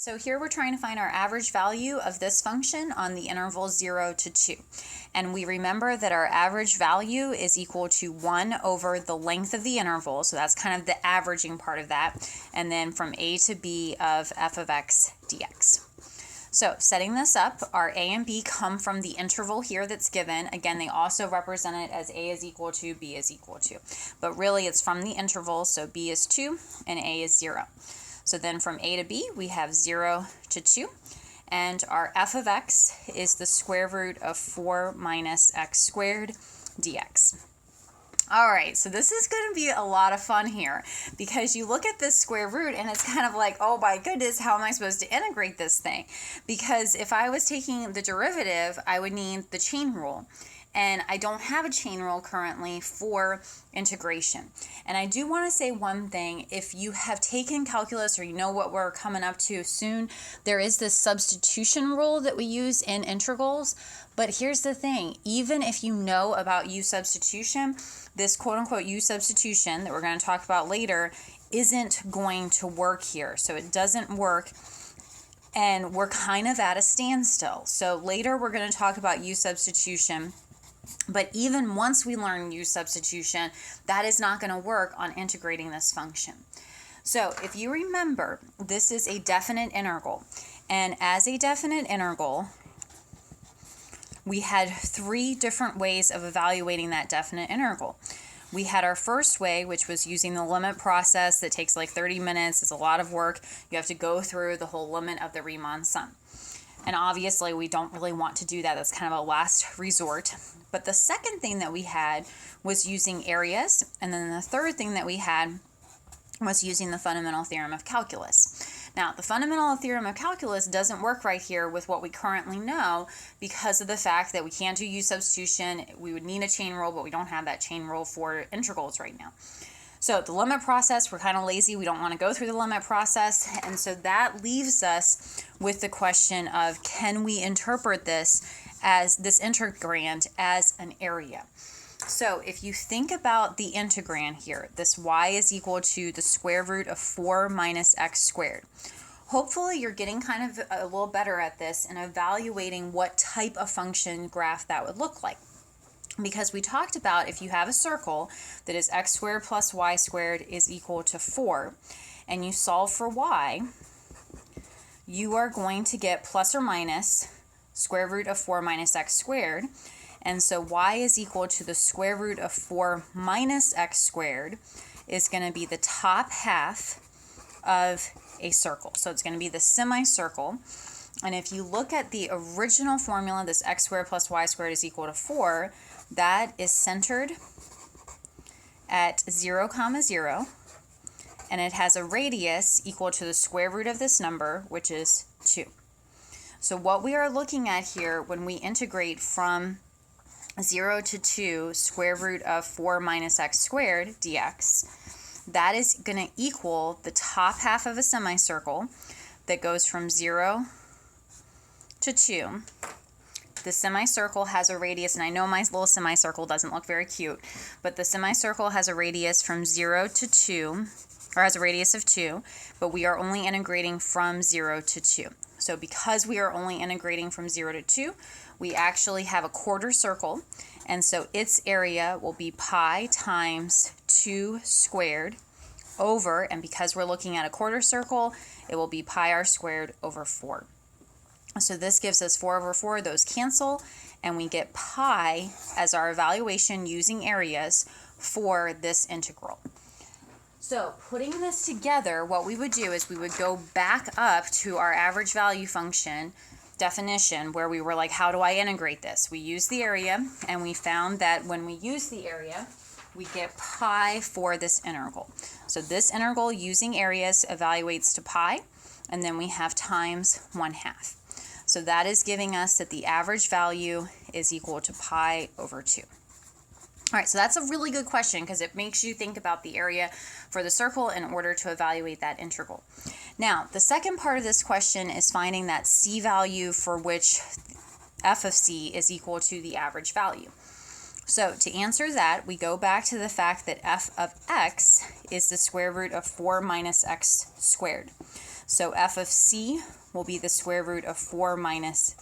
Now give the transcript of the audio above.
So here we're trying to find our average value of this function on the interval 0 to 2. And we remember that our average value is equal to 1 over the length of the interval. So that's kind of the averaging part of that. And then from a to b of f of x dx. So setting this up, our a and b come from the interval here that's given. Again, they also represent it as a is equal to, b is equal to. But really it's from the interval, so b is 2 and a is 0. So then from a to b, we have 0 to 2. And our f of x is the square root of 4 minus x squared dx. All right, so this is going to be a lot of fun here because you look at this square root and it's kind of like, oh my goodness, how am I supposed to integrate this thing? Because if I was taking the derivative, I would need the chain rule. And I don't have a chain rule currently for integration. And I do want to say one thing. If you have taken calculus or you know what we're coming up to soon, there is this substitution rule that we use in integrals. But here's the thing. Even if you know about u substitution, this quote-unquote u substitution that we're going to talk about later isn't going to work here. So it doesn't work. And we're kind of at a standstill. So later we're going to talk about u substitution. But even once we learn u substitution, that is not going to work on integrating this function. So if you remember, this is a definite integral. And as a definite integral, we had 3 different ways of evaluating that definite integral. We had our first way, which was using the limit process that takes like 30 minutes. It's a lot of work. You have to go through the whole limit of the Riemann sum. And obviously, we don't really want to do that. That's kind of a last resort. But the second thing that we had was using areas. And then the third thing that we had was using the fundamental theorem of calculus. Now, the fundamental theorem of calculus doesn't work right here with what we currently know because of the fact that we can't do u substitution. We would need a chain rule, but we don't have that chain rule for integrals right now. So the limit process, we're kind of lazy. We don't want to go through the limit process. And so that leaves us with the question of, can we interpret this as this integrand as an area? So if you think about the integrand here, this y is equal to the square root of 4 minus x squared. Hopefully you're getting kind of a little better at this and evaluating what type of function graph that would look like. Because we talked about if you have a circle that is x squared plus y squared is equal to 4, and you solve for y, you are going to get plus or minus square root of 4 minus x squared. And so y is equal to the square root of 4 minus x squared is going to be the top half of a circle. So it's going to be the semicircle. And if you look at the original formula, this x squared plus y squared is equal to 4, that is centered at 0, 0, and it has a radius equal to the square root of this number, which is 2. So what we are looking at here when we integrate from 0 to 2 square root of 4 minus x squared dx, that is going to equal the top half of a semicircle that goes from 0 to 2. The semicircle has a radius, and I know my little semicircle doesn't look very cute, but the semicircle has a radius from 0 to 2, or has a radius of 2, but we are only integrating from 0 to 2. So because we are only integrating from 0 to 2, we actually have a quarter circle, and so its area will be pi times 2 squared over, and because we're looking at a quarter circle, it will be pi r squared over 4. So this gives us 4 over 4, those cancel, and we get pi as our evaluation using areas for this integral. So putting this together, what we would do is we would go back up to our average value function definition where we were like, how do I integrate this? We use the area, and we found that when we use the area, we get pi for this integral. So this integral using areas evaluates to pi, and then we have times 1/2. So that is giving us that the average value is equal to pi over 2. All right, so that's a really good question because it makes you think about the area for the circle in order to evaluate that integral. Now, the second part of this question is finding that c value for which f of c is equal to the average value. So to answer that, we go back to the fact that f of x is the square root of 4 minus x squared. So f of c will be the square root of 4 minus